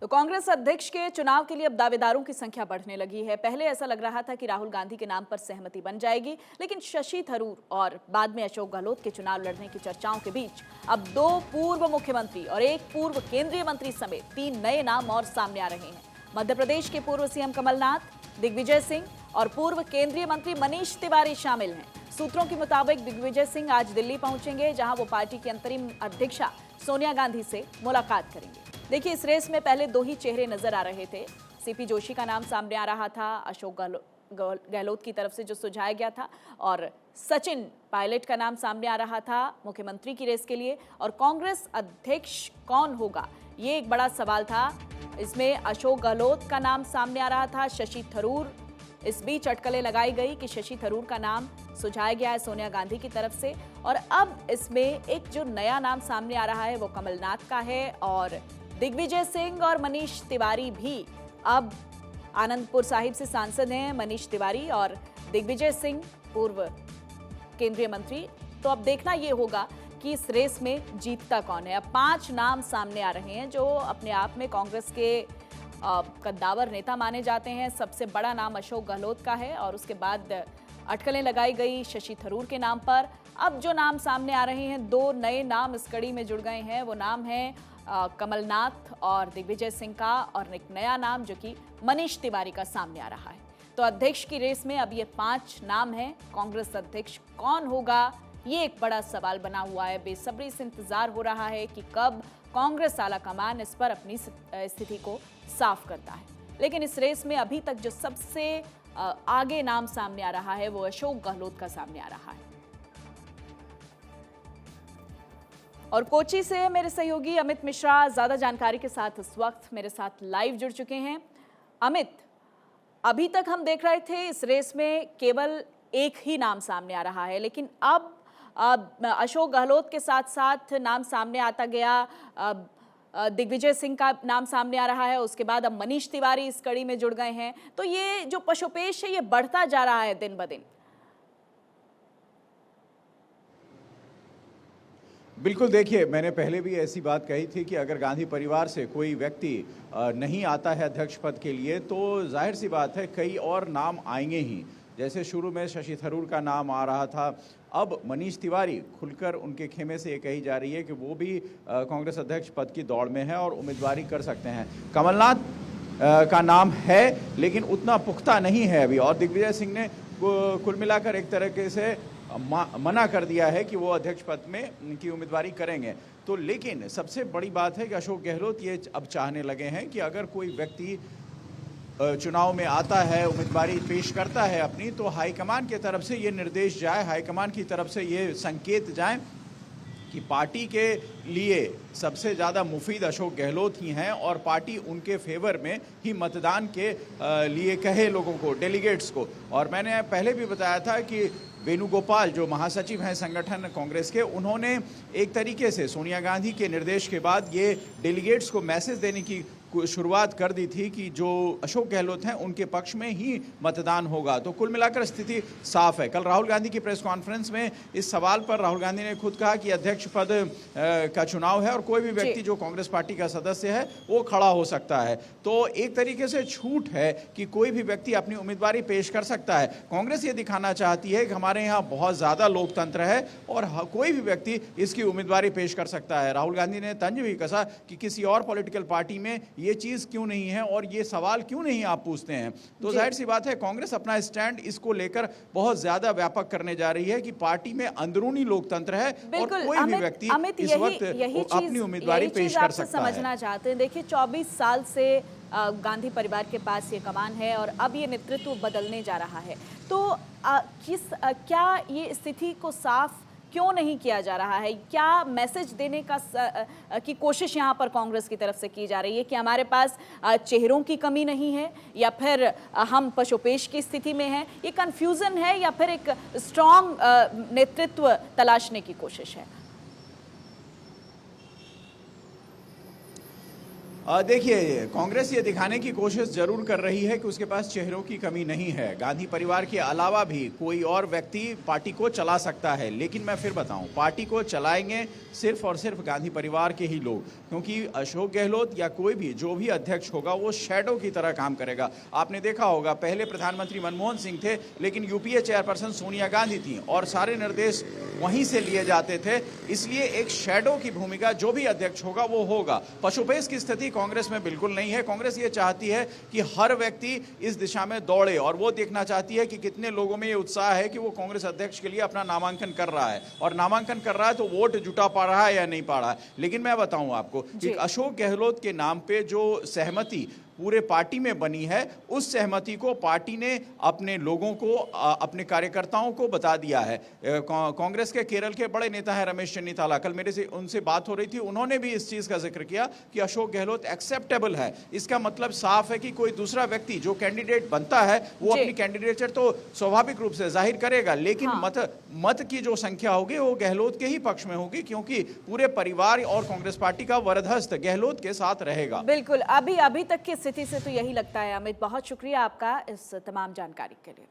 तो कांग्रेस अध्यक्ष के चुनाव के लिए अब दावेदारों की संख्या बढ़ने लगी है। पहले ऐसा लग रहा था कि राहुल गांधी के नाम पर सहमति बन जाएगी, लेकिन शशि थरूर और बाद में अशोक गहलोत के चुनाव लड़ने की चर्चाओं के बीच अब 2 पूर्व मुख्यमंत्री और 1 पूर्व केंद्रीय मंत्री समेत 3 नए नाम और सामने आ रहे हैं। मध्य प्रदेश के पूर्व सीएम कमलनाथ, दिग्विजय सिंह और पूर्व केंद्रीय मंत्री मनीष तिवारी शामिल हैं। सूत्रों के मुताबिक दिग्विजय सिंह आज दिल्ली पहुंचेंगे, जहां वो पार्टी की अंतरिम अध्यक्षा सोनिया गांधी से मुलाकात करेंगे। देखिए, इस रेस में पहले 2 ही चेहरे नजर आ रहे थे। सीपी जोशी का नाम सामने आ रहा था, अशोक गहलोत की तरफ से जो सुझाया गया था, और सचिन पायलट का नाम सामने आ रहा था मुख्यमंत्री की रेस के लिए। और कांग्रेस अध्यक्ष कौन होगा, ये एक बड़ा सवाल था। इसमें अशोक गहलोत का नाम सामने आ रहा था, शशि थरूर। इस बीच अटकलें लगाई गई कि शशि थरूर का नाम सुझाया गया है सोनिया गांधी की तरफ से। और अब इसमें एक जो नया नाम सामने आ रहा है वो कमलनाथ का है, और दिग्विजय सिंह और मनीष तिवारी भी अब आनंदपुर साहिब से सांसद हैं। मनीष तिवारी और दिग्विजय सिंह पूर्व केंद्रीय मंत्री। तो अब देखना ये होगा कि इस रेस में जीतता कौन है। अब 5 नाम सामने आ रहे हैं जो अपने आप में कांग्रेस के कद्दावर नेता माने जाते हैं। सबसे बड़ा नाम अशोक गहलोत का है और उसके बाद अटकलें लगाई गई शशि थरूर के नाम पर। अब जो नाम सामने आ रहे हैं, 2 नए नाम इस कड़ी में जुड़ गए हैं। वो नाम है कमलनाथ और दिग्विजय सिंह का, और एक नया नाम जो कि मनीष तिवारी का सामने आ रहा है। तो अध्यक्ष की रेस में अब ये 5 नाम हैं। कांग्रेस अध्यक्ष कौन होगा, ये एक बड़ा सवाल बना हुआ है। बेसब्री से इंतजार हो रहा है कि कब कांग्रेस आला कमान इस पर अपनी स्थिति को साफ करता है। लेकिन इस रेस में अभी तक जो सबसे आगे नाम सामने आ रहा है वो अशोक गहलोत का सामने आ रहा है। और कोची से मेरे सहयोगी अमित मिश्रा ज्यादा जानकारी के साथ इस वक्त मेरे साथ लाइव जुड़ चुके हैं। अमित, अभी तक हम देख रहे थे इस रेस में केवल एक ही नाम सामने आ रहा है, लेकिन अब अशोक गहलोत के साथ साथ नाम सामने आता गया, दिग्विजय सिंह का नाम सामने आ रहा है, उसके बाद अब मनीष तिवारी इस कड़ी में जुड़ गए हैं। तो ये जो पशुपेश है ये बढ़ता जा रहा है दिन ब दिन। बिल्कुल, देखिए, मैंने पहले भी ऐसी बात कही थी कि अगर गांधी परिवार से कोई व्यक्ति नहीं आता है अध्यक्ष पद के लिए तो जाहिर सी बात है कई और नाम आएंगे ही। जैसे शुरू में शशि थरूर का नाम आ रहा था, अब मनीष तिवारी खुलकर उनके खेमे से ये कही जा रही है कि वो भी कांग्रेस अध्यक्ष पद की दौड़ में है और उम्मीदवारी कर सकते हैं। कमलनाथ का नाम है लेकिन उतना पुख्ता नहीं है अभी, और दिग्विजय सिंह ने कुल मिलाकर एक तरीके से मना कर दिया है कि वो अध्यक्ष पद में की उम्मीदवारी करेंगे। तो लेकिन सबसे बड़ी बात है कि अशोक गहलोत ये अब चाहने लगे हैं कि अगर कोई व्यक्ति चुनाव में आता है, उम्मीदवारी पेश करता है अपनी, तो हाईकमान की तरफ से ये निर्देश जाए, हाईकमान की तरफ से ये संकेत जाए कि पार्टी के लिए सबसे ज़्यादा मुफीद अशोक गहलोत ही हैं और पार्टी उनके फेवर में ही मतदान के लिए कहे लोगों को, डेलीगेट्स को। और मैंने पहले भी बताया था कि वेणुगोपाल जो महासचिव हैं संगठन कांग्रेस के, उन्होंने एक तरीके से सोनिया गांधी के निर्देश के बाद ये डेलीगेट्स को मैसेज देने की शुरुआत कर दी थी कि जो अशोक गहलोत हैं उनके पक्ष में ही मतदान होगा। तो कुल मिलाकर स्थिति साफ है। कल राहुल गांधी की प्रेस कॉन्फ्रेंस में इस सवाल पर राहुल गांधी ने खुद कहा कि अध्यक्ष पद का चुनाव है और कोई भी व्यक्ति जो कांग्रेस पार्टी का सदस्य है वो खड़ा हो सकता है। तो एक तरीके से छूट है कि कोई भी व्यक्ति अपनी उम्मीदवारी पेश कर सकता है। कांग्रेस ये दिखाना चाहती है कि हमारे यहाँ बहुत ज़्यादा लोकतंत्र है और कोई भी व्यक्ति इसकी उम्मीदवारी पेश कर सकता है। राहुल गांधी ने तंज भी कसा कि किसी और पॉलिटिकल पार्टी में ये चीज क्यों नहीं है और ये सवाल क्यों नहीं आप पूछते हैं। तो जाहिर सी बात है कांग्रेस अपना स्टैंड इसको लेकर बहुत ज्यादा व्यापक करने जा रही है कि पार्टी में अंदरूनी लोकतंत्र है और कोई भी व्यक्ति इस वक्त अपनी उम्मीदवारी पेश कर सकता है। समझना चाहते हैं, देखिए 24 साल से गांधी परिवार के पास ये कमान है और अब ये नेतृत्व बदलने जा रहा है। तो क्या ये स्थिति को साफ क्यों नहीं किया जा रहा है? क्या मैसेज देने की कोशिश यहाँ पर कांग्रेस की तरफ से की जा रही है कि हमारे पास चेहरों की कमी नहीं है, या फिर हम पशुपेश की स्थिति में हैं? ये कंफ्यूजन है या फिर एक स्ट्रॉन्ग नेतृत्व तलाशने की कोशिश है? देखिए, कांग्रेस ये दिखाने की कोशिश जरूर कर रही है कि उसके पास चेहरों की कमी नहीं है। गांधी परिवार के अलावा भी कोई और व्यक्ति पार्टी को चला सकता है, लेकिन मैं फिर बताऊं, पार्टी को चलाएंगे सिर्फ और सिर्फ गांधी परिवार के ही लोग, क्योंकि अशोक गहलोत या कोई भी जो भी अध्यक्ष होगा वो शैडो की तरह काम करेगा। आपने देखा होगा, पहले प्रधानमंत्री मनमोहन सिंह थे, लेकिन यूपीए चेयरपर्सन सोनिया गांधी थी और सारे निर्देश वहीं से लिए जाते थे। इसलिए एक शैडो की भूमिका जो भी अध्यक्ष होगा वो होगा। पशुपेश की स्थिति कांग्रेस में बिल्कुल नहीं है। कांग्रेस ये चाहती है कि हर व्यक्ति इस दिशा में दौड़े और वो देखना चाहती है कि कितने लोगों में ये उत्साह है कि वो कांग्रेस अध्यक्ष के लिए अपना नामांकन कर रहा है, और नामांकन कर रहा है तो वोट जुटा पा रहा है या नहीं पा रहा है। लेकिन मैं बताऊं आपको, एक अशोक गहलोत के नाम पे जो सहमति पूरे पार्टी में बनी है, उस सहमति को पार्टी ने अपने लोगों को, अपने कार्यकर्ताओं को बता दिया है। कांग्रेस के केरल के बड़े नेता हैं रमेश चन्नीताला, कल मेरे से उनसे बात हो रही थी, उन्होंने भी इस चीज का जिक्र किया कि अशोक गहलोत एक्सेप्टेबल है। इसका मतलब साफ है कि कोई दूसरा व्यक्ति जो कैंडिडेट बनता है वो अपनी कैंडिडेचर तो स्वाभाविक रूप से जाहिर करेगा, लेकिन मत की जो संख्या होगी वो गहलोत के ही पक्ष में होगी, क्योंकि पूरे परिवार और कांग्रेस पार्टी का वरदहस्त गहलोत के साथ रहेगा। बिल्कुल, अभी तक की स्थिति से तो यही लगता है। अमित, बहुत शुक्रिया आपका इस तमाम जानकारी के लिए।